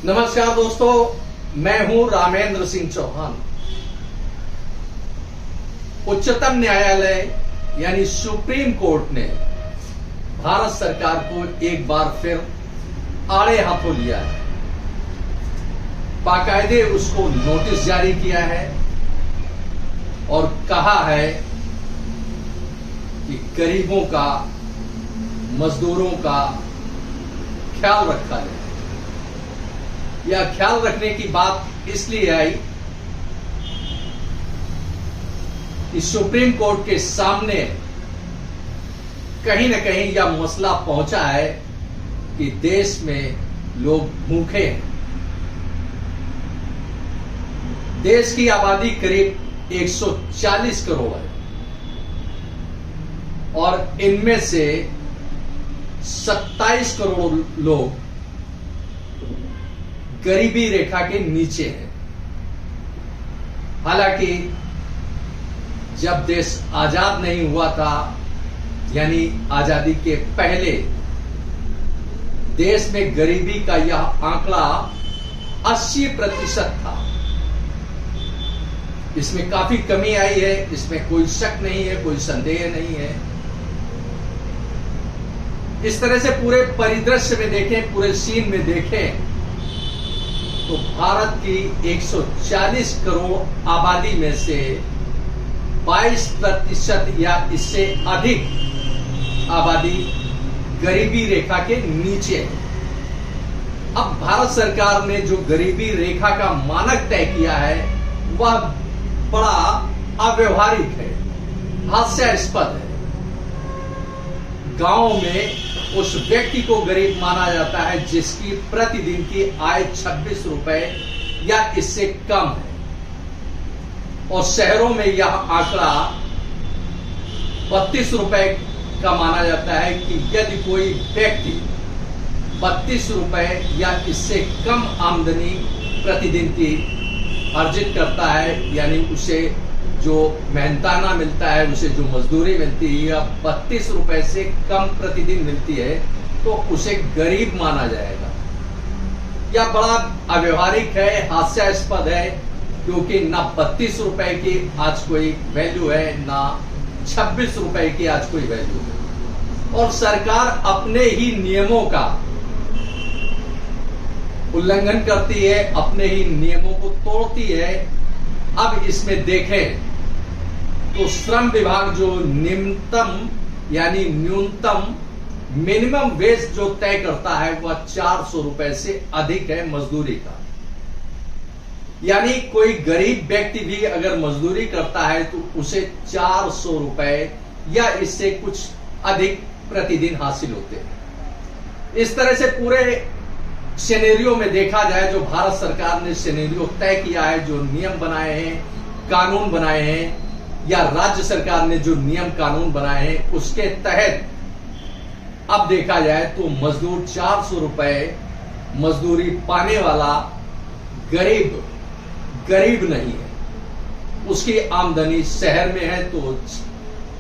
नमस्कार दोस्तों, मैं हूं रामेंद्र सिंह चौहान। उच्चतम न्यायालय यानी सुप्रीम कोर्ट ने भारत सरकार को एक बार फिर आड़े हाथों लिया है। बाकायदे उसको नोटिस जारी किया है और कहा है कि गरीबों का, मजदूरों का ख्याल रखा जाए। यह ख्याल रखने की बात इसलिए आई कि सुप्रीम कोर्ट के सामने कहीं न कहीं यह मसला पहुंचा है कि देश में लोग भूखे हैं। देश की आबादी करीब 140 करोड़ है और इनमें से 27 करोड़ लोग गरीबी रेखा के नीचे हैं। हालांकि जब देश आजाद नहीं हुआ था, यानी आजादी के पहले, देश में गरीबी का यह आंकड़ा 80% था। इसमें काफी कमी आई है, इसमें कोई शक नहीं है, कोई संदेह नहीं है। इस तरह से पूरे परिदृश्य में देखें, पूरे सीन में देखें तो भारत की 140 करोड़ आबादी में से 22% या इससे अधिक आबादी गरीबी रेखा के नीचे है। अब भारत सरकार ने जो गरीबी रेखा का मानक तय किया है वह बड़ा अव्यवहारिक है, हास्यास्पद है। गांव में उस व्यक्ति को गरीब माना जाता है जिसकी प्रतिदिन की आय 26 रुपए या इससे कम है, और शहरों में यह आंकड़ा 32 रुपए का माना जाता है कि यदि कोई व्यक्ति 32 रुपए या इससे कम आमदनी प्रतिदिन की अर्जित करता है, यानी उसे जो मेहनताना मिलता है, उसे जो मजदूरी मिलती है या 32 रुपए से कम प्रतिदिन मिलती है, तो उसे गरीब माना जाएगा। यह बड़ा अव्यवहारिक है, हास्यास्पद है, क्योंकि ना 32 रुपए की आज कोई वैल्यू है, ना 26 रुपए की आज कोई वैल्यू है। और सरकार अपने ही नियमों का उल्लंघन करती है, अपने ही नियमों को तोड़ती है। अब इसमें देखें तो श्रम विभाग जो निम्नतम यानी न्यूनतम मिनिमम वेज जो तय करता है वह 400 रुपए से अधिक है मजदूरी का। यानी कोई गरीब व्यक्ति भी अगर मजदूरी करता है तो उसे 400 रुपए या इससे कुछ अधिक प्रतिदिन हासिल होते हैं। इस तरह से पूरे सिनेरियो में देखा जाए, जो भारत सरकार ने सिनेरियो तय किया है, जो नियम बनाए हैं, कानून बनाए हैं, या राज्य सरकार ने जो नियम कानून बनाए हैं, उसके तहत अब देखा जाए तो मजदूर 400 रुपए मजदूरी पाने वाला गरीब नहीं है। उसकी आमदनी शहर में है तो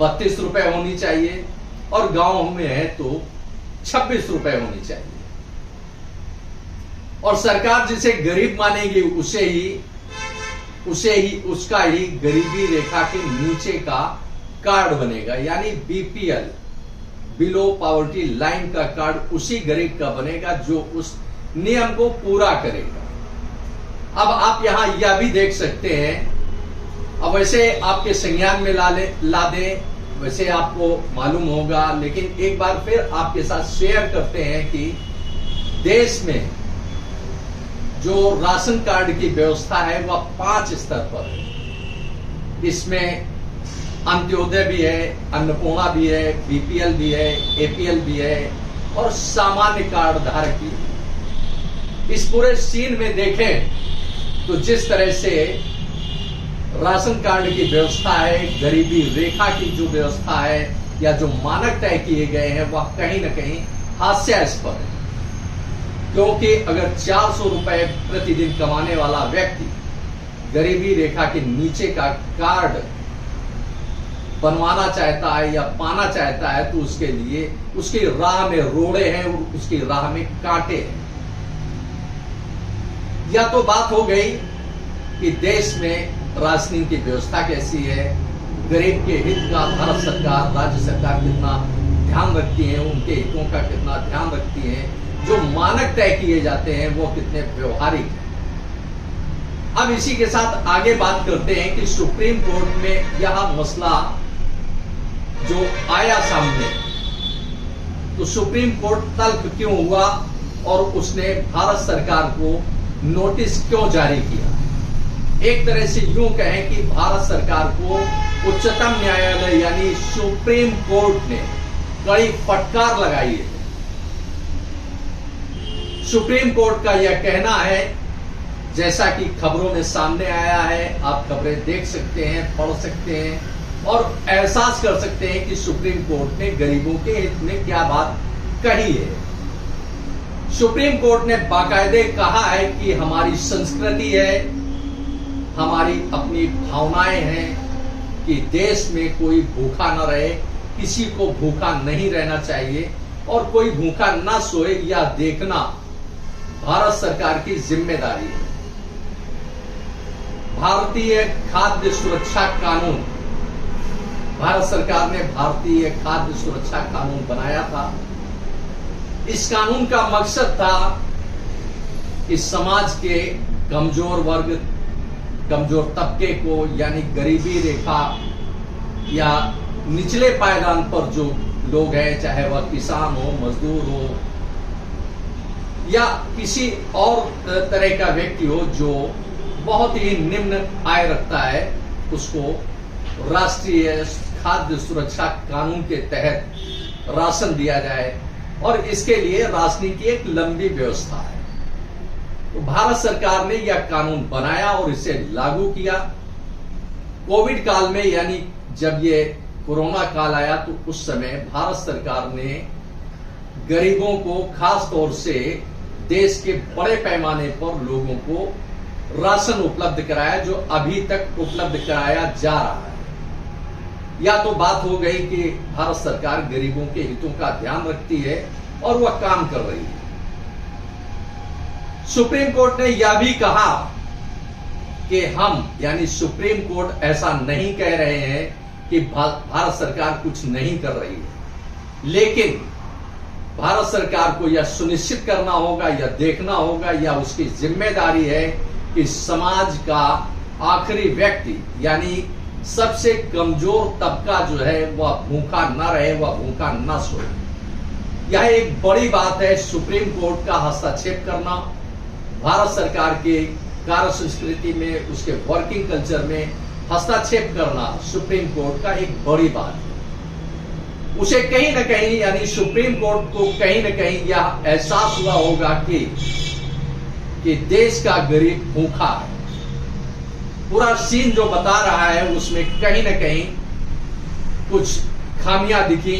32 रुपए होनी चाहिए और गांव में है तो 26 रुपए होनी चाहिए। और सरकार जिसे गरीब मानेगी उसे ही उसका ही गरीबी रेखा के नीचे का कार्ड बनेगा, यानी बीपीएल, बिलो पॉवर्टी लाइन का कार्ड उसी गरीब का बनेगा जो उस नियम को पूरा करेगा। अब आप यहां यह भी देख सकते हैं, अब वैसे आपके संज्ञान में ला दें, वैसे आपको मालूम होगा, लेकिन एक बार फिर आपके साथ शेयर करते हैं कि देश में जो राशन कार्ड की व्यवस्था है वह 5 स्तर पर है। इसमें अंत्योदय भी है, अन्नपूर्णा भी है, बीपीएल भी है, एपीएल भी है और सामान्य कार्ड धारक भी। इस पूरे सीन में देखें तो जिस तरह से राशन कार्ड की व्यवस्था है, गरीबी रेखा की जो व्यवस्था है या जो मानक तय किए गए हैं वह कहीं न कहीं हास्यास्पद है। क्योंकि अगर 400 रुपए प्रतिदिन कमाने वाला व्यक्ति गरीबी रेखा के नीचे का कार्ड बनवाना चाहता है या पाना चाहता है तो उसके लिए उसकी राह में रोड़े हैं और उसकी राह में कांटे हैं। या तो बात हो गई कि देश में राजनीति की व्यवस्था कैसी है, गरीब के हित का भारत सरकार, राज्य सरकार कितना ध्यान रखती है, उनके हितों का कितना ध्यान रखती है, जो मानक तय किए जाते हैं वो कितने व्यवहारिक हैं। अब इसी के साथ आगे बात करते हैं कि सुप्रीम कोर्ट में यह मसला जो आया सामने, तो सुप्रीम कोर्ट तल्ख क्यों हुआ और उसने भारत सरकार को नोटिस क्यों जारी किया। एक तरह से यूं कहें कि भारत सरकार को उच्चतम न्यायालय यानी सुप्रीम कोर्ट ने कड़ी फटकार लगाई है। सुप्रीम कोर्ट का यह कहना है, जैसा कि खबरों में सामने आया है, आप खबरें देख सकते हैं, पढ़ सकते हैं और एहसास कर सकते हैं कि सुप्रीम कोर्ट ने गरीबों के हित में क्या बात कही है। सुप्रीम कोर्ट ने बाकायदे कहा है कि हमारी संस्कृति है, हमारी अपनी भावनाएं हैं कि देश में कोई भूखा न रहे, किसी को भूखा नहीं रहना चाहिए और कोई भूखा न सोए, यह देखना भारत सरकार की जिम्मेदारी है। भारतीय खाद्य सुरक्षा कानून, भारत सरकार ने भारतीय खाद्य सुरक्षा कानून बनाया था। इस कानून का मकसद था कि समाज के कमजोर वर्ग, कमजोर तबके को यानी गरीबी रेखा या निचले पायदान पर जो लोग हैं, चाहे वह किसान हो, मजदूर हो या किसी और तरह का व्यक्ति हो जो बहुत ही निम्न आय रखता है, उसको राष्ट्रीय खाद्य सुरक्षा कानून के तहत राशन दिया जाए और इसके लिए राजनीति एक लंबी व्यवस्था है। तो भारत सरकार ने यह कानून बनाया और इसे लागू किया। कोविड काल में यानी जब ये कोरोना काल आया तो उस समय भारत सरकार ने गरीबों को, खास तौर से देश के बड़े पैमाने पर लोगों को राशन उपलब्ध कराया, जो अभी तक उपलब्ध कराया जा रहा है। या तो बात हो गई कि भारत सरकार गरीबों के हितों का ध्यान रखती है और वह काम कर रही है। सुप्रीम कोर्ट ने यह भी कहा कि हम यानी सुप्रीम कोर्ट ऐसा नहीं कह रहे हैं कि भारत सरकार कुछ नहीं कर रही है, लेकिन भारत सरकार को यह सुनिश्चित करना होगा, यह देखना होगा, यह उसकी जिम्मेदारी है कि समाज का आखिरी व्यक्ति यानी सबसे कमजोर तबका जो है वह भूखा न रहे, वह भूखा न सोए। यह एक बड़ी बात है। सुप्रीम कोर्ट का हस्तक्षेप करना भारत सरकार के कार्य संस्कृति में, उसके वर्किंग कल्चर में हस्तक्षेप करना सुप्रीम कोर्ट का एक बड़ी बात है। उसे कहीं न कहीं यानी सुप्रीम कोर्ट को कहीं न कहीं यह एहसास हुआ होगा कि देश का गरीब भूखा है। पूरा सीन जो बता रहा है उसमें कहीं न कहीं कुछ खामियां दिखी,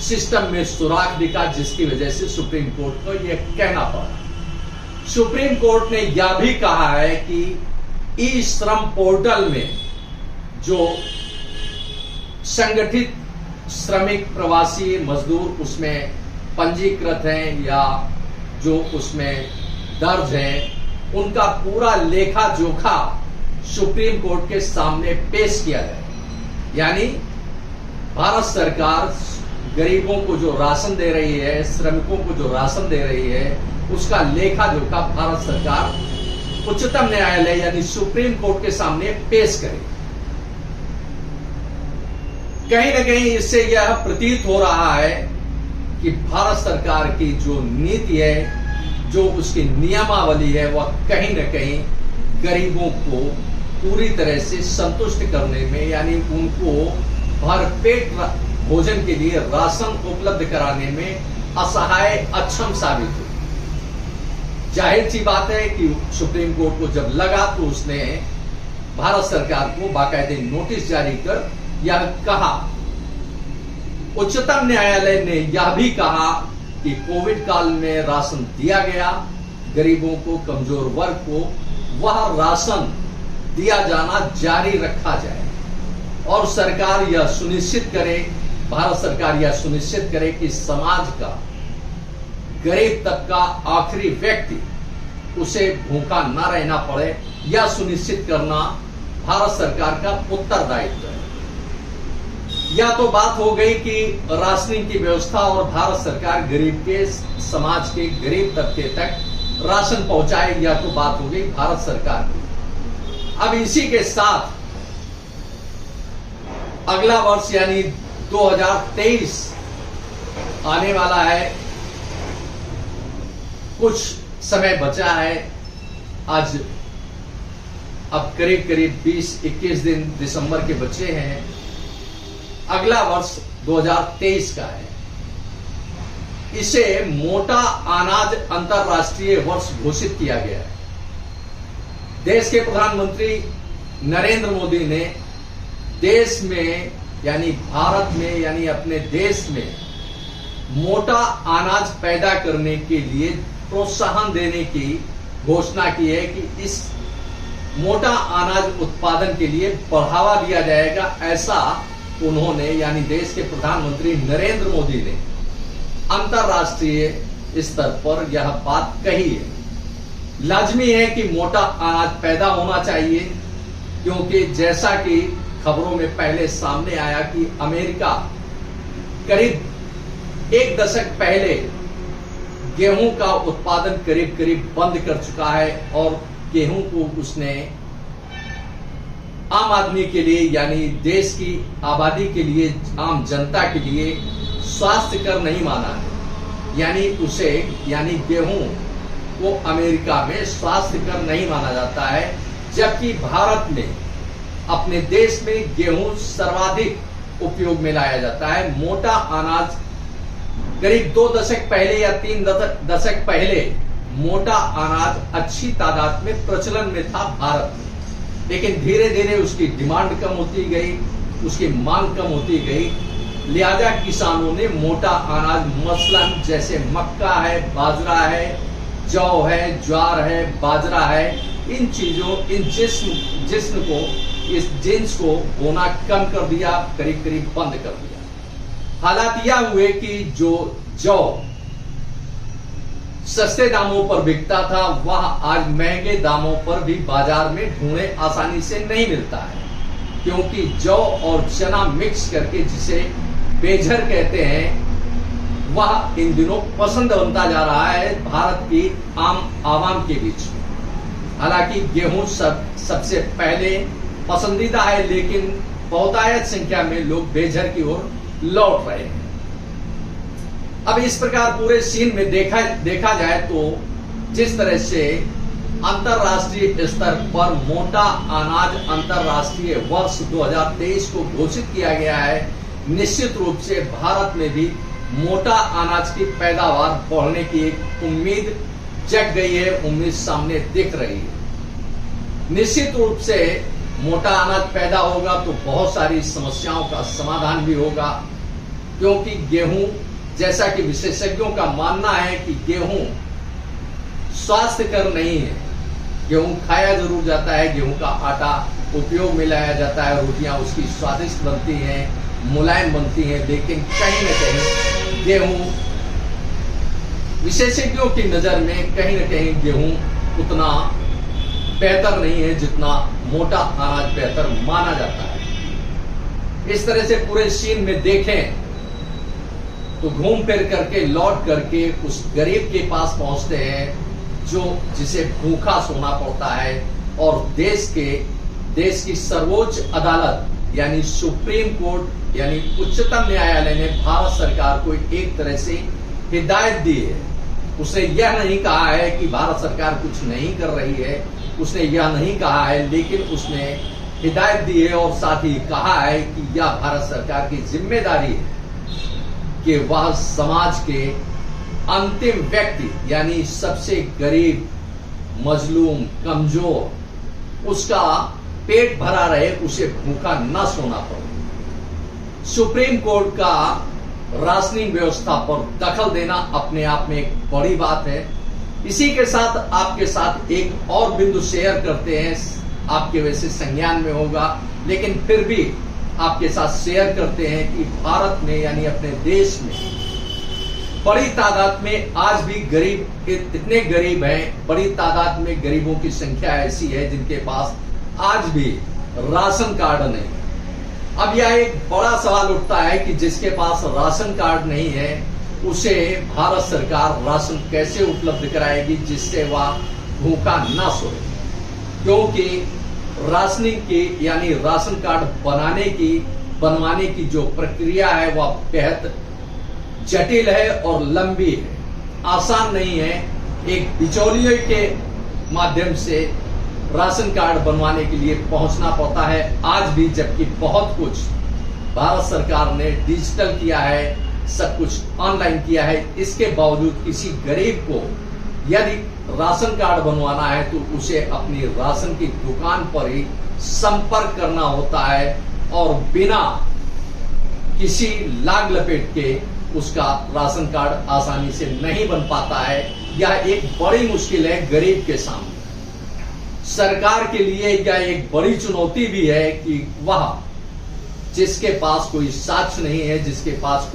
सिस्टम में सुराख दिखा, जिसकी वजह से सुप्रीम कोर्ट को यह कहना पड़ा। सुप्रीम कोर्ट ने यह भी कहा है कि ई श्रम पोर्टल में जो संगठित श्रमिक, प्रवासी मजदूर उसमें पंजीकृत हैं या जो उसमें दर्ज हैं, उनका पूरा लेखा जोखा सुप्रीम कोर्ट के सामने पेश किया जाए। यानी भारत सरकार गरीबों को जो राशन दे रही है, श्रमिकों को जो राशन दे रही है, उसका लेखा जोखा भारत सरकार उच्चतम न्यायालय यानी सुप्रीम कोर्ट के सामने पेश करे। कहीं न कहीं इससे यह प्रतीत हो रहा है कि भारत सरकार की जो नीति है, जो उसकी नियमावली है, वह कहीं न कहीं गरीबों को पूरी तरह से संतुष्ट करने में यानी उनको भरपेट भोजन के लिए राशन उपलब्ध कराने में असहाय, अक्षम साबित हुई। जाहिर सी बात है कि सुप्रीम कोर्ट को जब लगा तो उसने भारत सरकार को बाकायदे नोटिस जारी कर यह कहा। उच्चतम न्यायालय ने यह भी कहा कि कोविड काल में राशन दिया गया, गरीबों को, कमजोर वर्ग को वह राशन दिया जाना जारी रखा जाए और सरकार यह सुनिश्चित करे, भारत सरकार यह सुनिश्चित करे कि समाज का गरीब तबका, आखिरी व्यक्ति उसे भूखा न रहना पड़े, यह सुनिश्चित करना भारत सरकार का उत्तरदायित्व है। यह तो बात हो गई कि राशनिंग की व्यवस्था और भारत सरकार गरीब के समाज के गरीब तबके तक राशन पहुंचाए, यह तो बात हो गई भारत सरकार की। अब इसी के साथ अगला वर्ष यानी 2023 आने वाला है, कुछ समय बचा है। आज अब करीब करीब 20-21 दिन दिसंबर के बचे हैं। अगला वर्ष 2023 का है। इसे मोटा अनाज अंतर्राष्ट्रीय वर्ष घोषित किया गया है। देश के प्रधानमंत्री नरेंद्र मोदी ने देश में यानी भारत में यानी अपने देश में मोटा अनाज पैदा करने के लिए प्रोत्साहन देने की घोषणा की है कि इस मोटा अनाज उत्पादन के लिए बढ़ावा दिया जाएगा। ऐसा उन्होंने यानी देश के प्रधानमंत्री नरेंद्र मोदी ने अंतर्राष्ट्रीय स्तर पर यह बात कही है। लाजमी है कि मोटा अनाज पैदा होना चाहिए, क्योंकि जैसा कि खबरों में पहले सामने आया कि अमेरिका करीब 1 दशक पहले गेहूं का उत्पादन करीब करीब बंद कर चुका है और गेहूं को उसने आम आदमी के लिए यानी देश की आबादी के लिए, आम जनता के लिए स्वास्थ्य कर नहीं माना है। यानी उसे यानी गेहूं को अमेरिका में स्वास्थ्य कर नहीं माना जाता है, जबकि भारत में अपने देश में गेहूं सर्वाधिक उपयोग में लाया जाता है। मोटा अनाज करीब 2 दशक पहले या 3 दशक पहले मोटा अनाज अच्छी तादाद में प्रचलन में था भारत में, लेकिन धीरे धीरे उसकी डिमांड कम होती गई, उसकी मांग कम होती गई। लिहाजा किसानों ने मोटा अनाज मसलन जैसे मक्का है, बाजरा है, जौ है, ज्वार है, बाजरा है, इन चीजों इन जिन्स को बोना कम कर दिया, करीब करीब बंद कर दिया। हालात यह हुए कि जो जौ सस्ते दामों पर बिकता था वह आज महंगे दामों पर भी बाजार में ढूंढे आसानी से नहीं मिलता है, क्योंकि जौ और चना मिक्स करके जिसे बेझर कहते हैं वह इन दिनों पसंद बनता जा रहा है भारत की आम आवाम के बीच में। हालांकि गेहूं सबसे पहले पसंदीदा है, लेकिन बहुतायत संख्या में लोग बेझर की ओर लौट रहे हैं। अब इस प्रकार पूरे सीन में देखा जाए तो जिस तरह से अंतर्राष्ट्रीय स्तर पर मोटा अनाज अंतर्राष्ट्रीय वर्ष 2023 को घोषित किया गया है, निश्चित रूप से भारत में भी मोटा अनाज की पैदावार बढ़ने की एक उम्मीद जग गई है, उम्मीद सामने दिख रही है। निश्चित रूप से मोटा अनाज पैदा होगा तो बहुत सारी समस्याओं का समाधान भी होगा, क्योंकि गेहूं जैसा कि विशेषज्ञों का मानना है कि गेहूं स्वास्थ्यकर नहीं है। गेहूं खाया जरूर जाता है, गेहूं का आटा उपयोग में लाया जाता है, रोटियां उसकी स्वादिष्ट बनती हैं, मुलायम बनती हैं, लेकिन कहीं न कहीं गेहूं विशेषज्ञों की नजर में कहीं न कहीं गेहूं उतना बेहतर नहीं है जितना मोटा अनाज बेहतर माना जाता है। इस तरह से पूरे सीन में देखें तो घूम फिर करके लौट करके उस गरीब के पास पहुंचते हैं जो जिसे भूखा सोना पड़ता है, और देश की सर्वोच्च अदालत यानी सुप्रीम कोर्ट यानी उच्चतम न्यायालय ने भारत सरकार को एक तरह से हिदायत दी है। उसने यह नहीं कहा है कि भारत सरकार कुछ नहीं कर रही है, उसने यह नहीं कहा है, लेकिन उसने हिदायत दी है और साथ ही कहा है कि यह भारत सरकार की जिम्मेदारी है कि वह समाज के अंतिम व्यक्ति यानी सबसे गरीब, मजलूम, कमजोर उसका पेट भरा रहे, उसे भूखा न सोना पड़े। सुप्रीम कोर्ट का राशनिंग व्यवस्था पर दखल देना अपने आप में एक बड़ी बात है। इसी के साथ आपके साथ एक और बिंदु शेयर करते हैं, आपके वैसे संज्ञान में होगा लेकिन फिर भी आपके साथ शेयर करते हैं कि भारत में यानी अपने देश में बड़ी तादाद में आज भी गरीब इतने गरीब हैं, बड़ी तादाद में गरीबों की संख्या ऐसी है जिनके पास आज भी राशन कार्ड नहीं। अब यह एक बड़ा सवाल उठता है कि जिसके पास राशन कार्ड नहीं है उसे भारत सरकार राशन कैसे उपलब्ध कराएगी जिससे वह भूखा ना सोए, क्योंकि राशनिंग की यानी राशन कार्ड बनवाने की जो प्रक्रिया है वह बेहद जटिल है और लंबी है, आसान नहीं है। एक बिचौलिए के माध्यम से राशन कार्ड बनवाने के लिए पहुंचना पड़ता है आज भी, जबकि बहुत कुछ भारत सरकार ने डिजिटल किया है, सब कुछ ऑनलाइन किया है। इसके बावजूद किसी गरीब को यदि राशन कार्ड बनवाना है तो उसे अपनी राशन की दुकान पर ही संपर्क करना होता है और बिना किसी लाग लपेट के उसका राशन कार्ड आसानी से नहीं बन पाता है। यह एक बड़ी मुश्किल है गरीब के सामने। सरकार के लिए यह एक बड़ी चुनौती भी है कि वह जिसके पास कोई साक्ष्य नहीं है, जिसके पास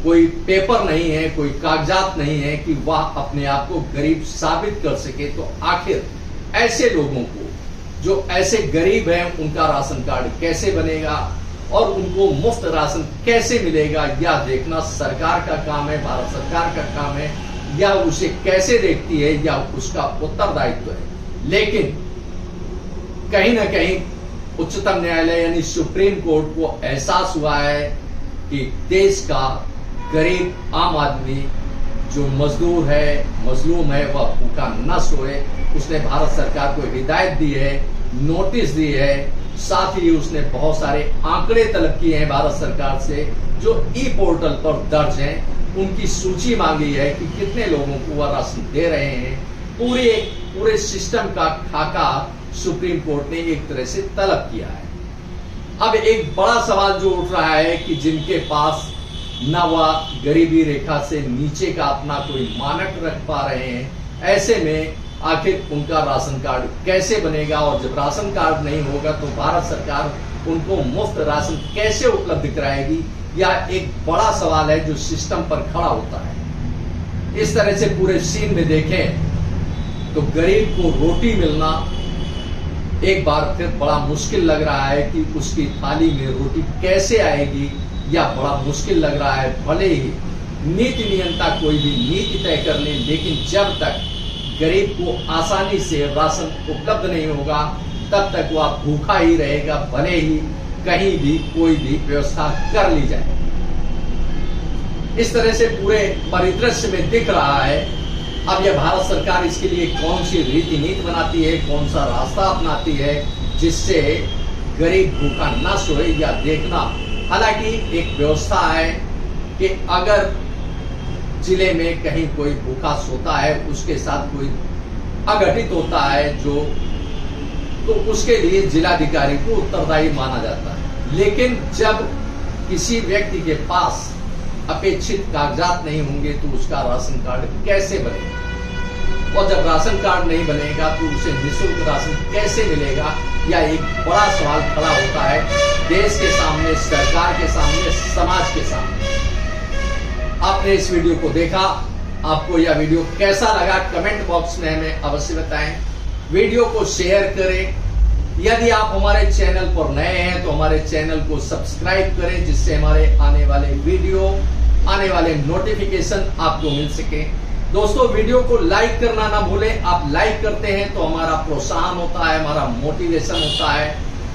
कोई पेपर नहीं है, कोई कागजात नहीं है कि वह अपने आप को गरीब साबित कर सके, तो आखिर ऐसे लोगों को जो ऐसे गरीब हैं उनका राशन कार्ड कैसे बनेगा और उनको मुफ्त राशन कैसे मिलेगा, यह देखना सरकार का काम है, भारत सरकार का काम है। या उसे कैसे देखती है या उसका उत्तरदायित्व है। लेकिन कहीं ना कहीं उच्चतम न्यायालय यानी सुप्रीम कोर्ट को एहसास हुआ है कि देश का गरीब आम आदमी जो मजदूर है, मजलूम है, वह भूखा न सोए। उसने भारत सरकार को हिदायत दी है, नोटिस दी है, साथ ही उसने बहुत सारे आंकड़े तलब किए हैं भारत सरकार से जो ई पोर्टल पर दर्ज हैं। उनकी सूची मांगी है कि कितने लोगों को वह राशन दे रहे हैं। पूरे सिस्टम का खाका सुप्रीम कोर्ट ने एक तरह से तलब किया है। अब एक बड़ा सवाल जो उठ रहा है कि जिनके पास न वह गरीबी रेखा से नीचे का अपना कोई मानक रख पा रहे हैं, ऐसे में आखिर उनका राशन कार्ड कैसे बनेगा, और जब राशन कार्ड नहीं होगा तो भारत सरकार उनको मुफ्त राशन कैसे उपलब्ध कराएगी, यह एक बड़ा सवाल है जो सिस्टम पर खड़ा होता है। इस तरह से पूरे सीन में देखें तो गरीब को रोटी मिलना एक बार फिर बड़ा मुश्किल लग रहा है कि उसकी थाली में रोटी कैसे आएगी, या बड़ा मुश्किल लग रहा है। भले ही नीति नियंता कोई भी नीति तय कर ले, लेकिन जब तक गरीब को आसानी से राशन उपलब्ध नहीं होगा तब तक वह भूखा ही रहेगा, भले ही कहीं भी कोई भी व्यवस्था कर ली जाए। इस तरह से पूरे परिदृश्य में दिख रहा है। अब यह भारत सरकार इसके लिए कौन सी रीति नीति बनाती है, कौन सा रास्ता अपनाती है जिससे गरीब भूखा ना सोए, या देखना। हालांकि एक व्यवस्था है कि अगर जिले में कहीं कोई भूखा सोता है, उसके साथ कोई अघटित होता है तो उसके लिए जिलाधिकारी को उत्तरदायी माना जाता है। लेकिन जब किसी व्यक्ति के पास अपेक्षित कागजात नहीं होंगे तो उसका राशन कार्ड कैसे बनेगा, और जब राशन कार्ड नहीं बनेगा तो उसे निःशुल्क राशन कैसे मिलेगा, यह एक बड़ा सवाल खड़ा होता है देश के सामने, सरकार के सामने, समाज के सामने। आपने इस वीडियो को देखा, आपको यह वीडियो कैसा लगा कमेंट बॉक्स में हमें अवश्य बताएं। वीडियो को शेयर करें। यदि आप हमारे चैनल पर नए हैं तो हमारे चैनल को सब्सक्राइब करें, जिससे हमारे आने वाले वीडियो, आने वाले नोटिफिकेशन आपको मिल सके। दोस्तों, वीडियो को लाइक करना ना भूलें। आप लाइक करते हैं तो हमारा प्रोत्साहन होता है, हमारा मोटिवेशन होता है।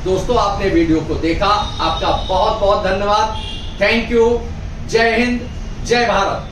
दोस्तों, आपने वीडियो को देखा, आपका बहुत बहुत धन्यवाद। Thank you. जय हिंद, जय भारत।